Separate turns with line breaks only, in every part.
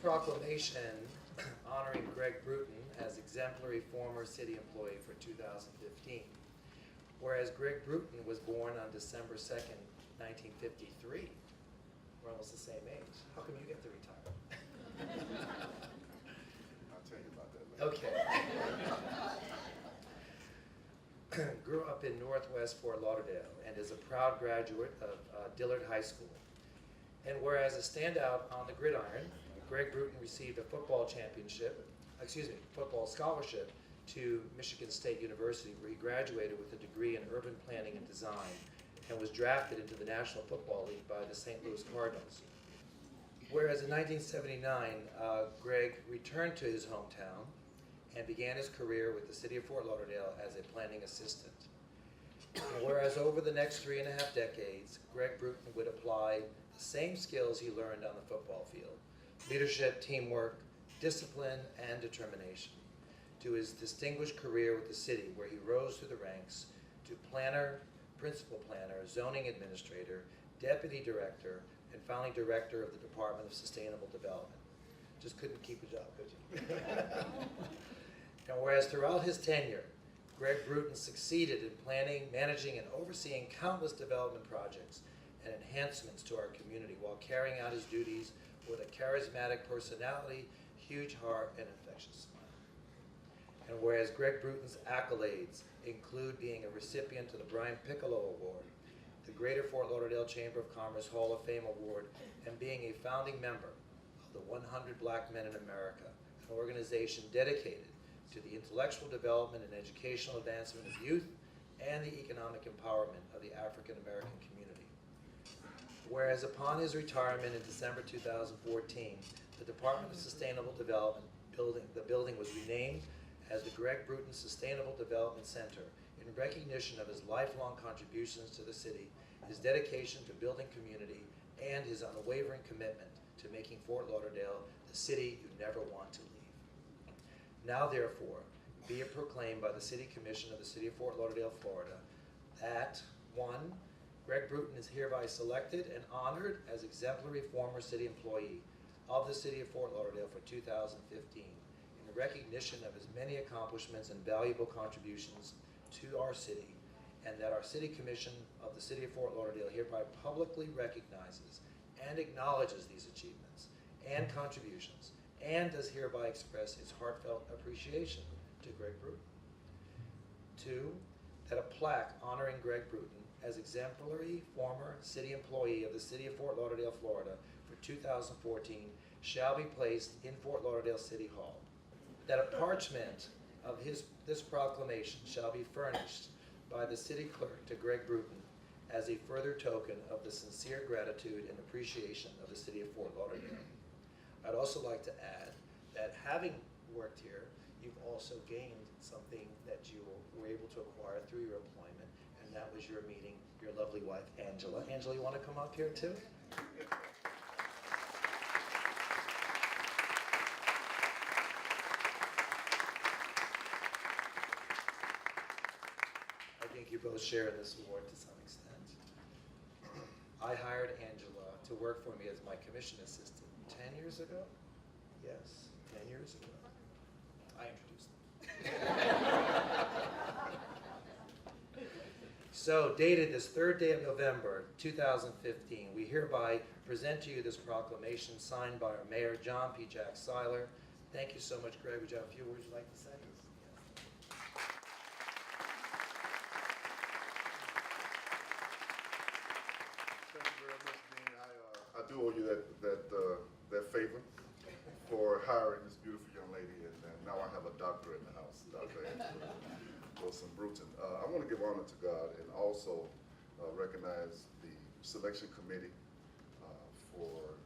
proclamation honoring Greg Brewton as exemplary former city employee for 2015. Whereas Greg Brewton was born on December 2nd, 1953. We're almost the same age. How come you get to retire?
I'll tell you about that later.
Okay. Grew up in Northwest Fort Lauderdale and is a proud graduate of Dillard High School. And whereas a standout on the gridiron, Greg Brewton received a football scholarship to Michigan State University, where he graduated with a degree in urban planning and design and was drafted into the National Football League by the St. Louis Cardinals. Whereas in 1979, Greg returned to his hometown and began his career with the city of Fort Lauderdale as a planning assistant. And whereas over the next 3.5 decades, Greg Brewton would apply the same skills he learned on the football field: leadership, teamwork, discipline, and determination, to his distinguished career with the city, where he rose through the ranks to planner, principal planner, zoning administrator, deputy director, and finally director of the Department of Sustainable Development. Just couldn't keep a job, could you? And whereas throughout his tenure, Greg Brewton succeeded in planning, managing, and overseeing countless development projects and enhancements to our community while carrying out his duties with a charismatic personality, huge heart, and infectious smile. And whereas Greg Brewton's accolades include being a recipient of the Brian Piccolo Award, the Greater Fort Lauderdale Chamber of Commerce Hall of Fame Award, and being a founding member of the 100 Black Men in America, an organization dedicated to the intellectual development and educational advancement of youth and the economic empowerment of the African American community. Whereas upon his retirement in December 2014, the Department of Sustainable Development building was renamed as the Greg Brewton Sustainable Development Center in recognition of his lifelong contributions to the city, his dedication to building community, and his unwavering commitment to making Fort Lauderdale the city you never want to leave. Now therefore, be it proclaimed by the City Commission of the City of Fort Lauderdale, Florida, that 1, Greg Brewton is hereby selected and honored as exemplary former city employee of the City of Fort Lauderdale for 2015 in recognition of his many accomplishments and valuable contributions to our city, and that our City Commission of the City of Fort Lauderdale hereby publicly recognizes and acknowledges these achievements and contributions, and does hereby express its heartfelt appreciation to Greg Brewton. 2, that a plaque honoring Greg Brewton as exemplary former city employee of the City of Fort Lauderdale, Florida for 2014 shall be placed in Fort Lauderdale City Hall. That a parchment of this proclamation shall be furnished by the city clerk to Greg Brewton as a further token of the sincere gratitude and appreciation of the City of Fort Lauderdale. I'd also like to add that having worked here, you've also gained something that you were able to acquire through your employment, and that was your meeting your lovely wife, Angela. Angela, you want to come up here too? I think you both share in this award to some extent. I hired Angela to work for me as my commission assistant 10 years ago? Yes, 10 years ago. I introduced them. So, dated this 3rd day of November, 2015, we hereby present to you this proclamation signed by our Mayor, John P. Jack Seiler. Thank you so much, Greg. Would you have a few words you'd like to say?
Thank you very much, Dean. I do owe you that favor for hiring this beautiful young lady, and now I have a doctor in the house, Dr. Angela Wilson Brewton. I want to give honor to God and also recognize the selection committee for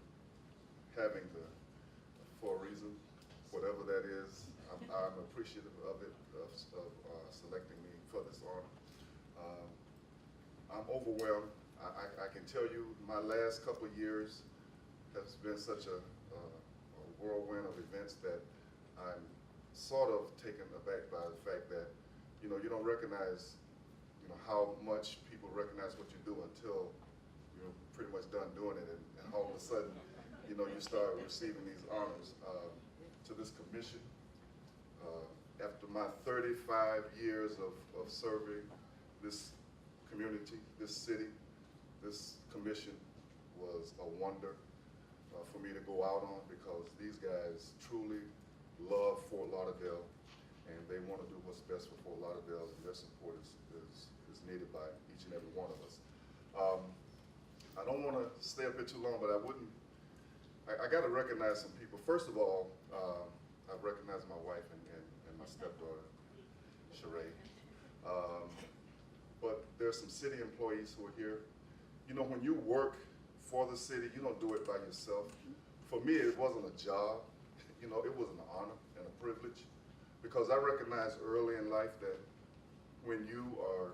having for a reason, whatever that is. I'm appreciative of it, of selecting me for this honor. I'm overwhelmed. I can tell you my last couple of years has been such a whirlwind of events that I'm sort of taken aback by the fact that, you don't recognize, how much people recognize what you do until you're pretty much done doing it, and all of a sudden you know, you start receiving these honors. To this commission, after my 35 years of serving this community, this city, this commission was a wonder for me to go out on, because these guys truly love Fort Lauderdale, and they want to do what's best for Fort Lauderdale, and their support is needed by each and every one of us. I don't want to stay up here too long, but I got to recognize some people. First of all, I recognize my wife and my stepdaughter, Sheree. But there's some city employees who are here. You know, when you work for the city, you don't do it by yourself. For me, it wasn't a job. You know, it was an honor and a privilege, because I recognized early in life that when you are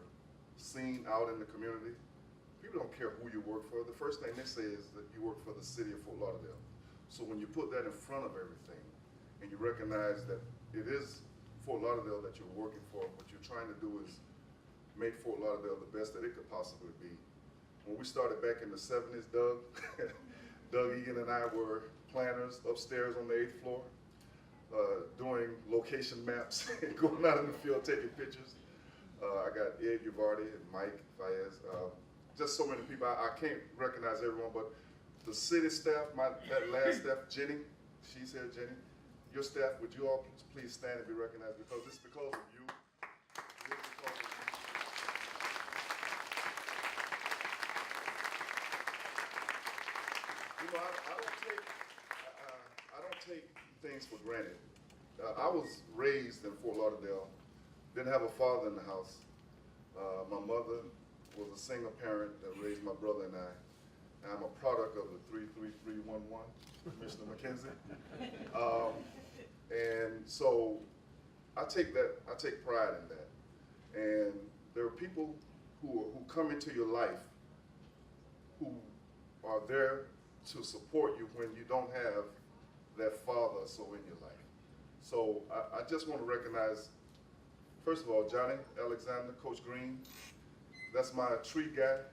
seen out in the community, people don't care who you work for. The first thing they say is that you work for the city of Fort Lauderdale. So when you put that in front of everything, and you recognize that it is Fort Lauderdale that you're working for, what you're trying to do is make Fort Lauderdale the best that it could possibly be. When we started back in the 70s, Doug Egan and I were planners upstairs on the 8th floor, doing location maps and going out in the field taking pictures. I got Ed Uvardi and Mike Fayez, just so many people. I can't recognize everyone, but the city staff, that last staff, Jenny, she's here, Jenny. Your staff, would you all please stand and be recognized, because it's because of you. It is because of you. You know, I don't take things for granted. I was raised in Fort Lauderdale, didn't have a father in the house. My mother was a single parent that raised my brother and I. I'm a product of the 33311, Commissioner McKenzie. And so I take pride in that. And there are people who come into your life who are there to support you when you don't have that father or so in your life. So I just want to recognize, first of all, Johnny Alexander, Coach Green. That's my tree guy.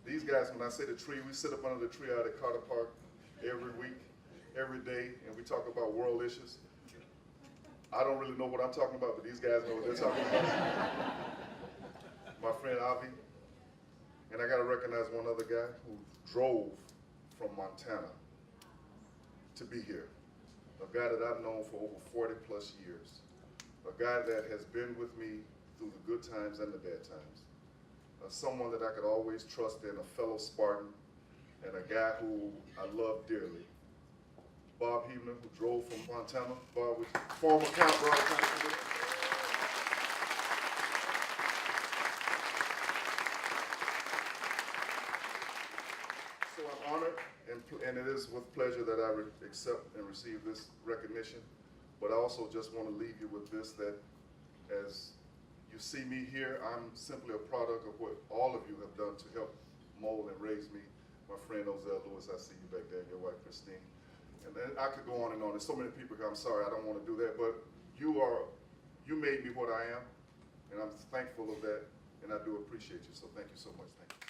These guys, when I say the tree, we sit up under the tree out at Carter Park every week, every day, and we talk about world issues. I don't really know what I'm talking about, but these guys know what they're talking about. My friend Avi. And I got to recognize one other guy who drove from Montana to be here. A guy that I've known for over 40 plus years. A guy that has been with me through the good times and the bad times. Someone that I could always trust in, a fellow Spartan, and a guy who I love dearly. Bob Huebner, who drove from Montana. Bob was former count broadcaster. So I'm honored, and it is with pleasure that I accept and receive this recognition. But I also just want to leave you with this, that as you see me here, I'm simply a product of what all of you have done to help mold and raise me. My friend Ozell Lewis, I see you back there, and your wife Christine. And then I could go on and on. There's so many people here, I'm sorry, I don't want to do that, but you made me what I am, and I'm thankful of that, and I do appreciate you, so thank you so much. Thank you.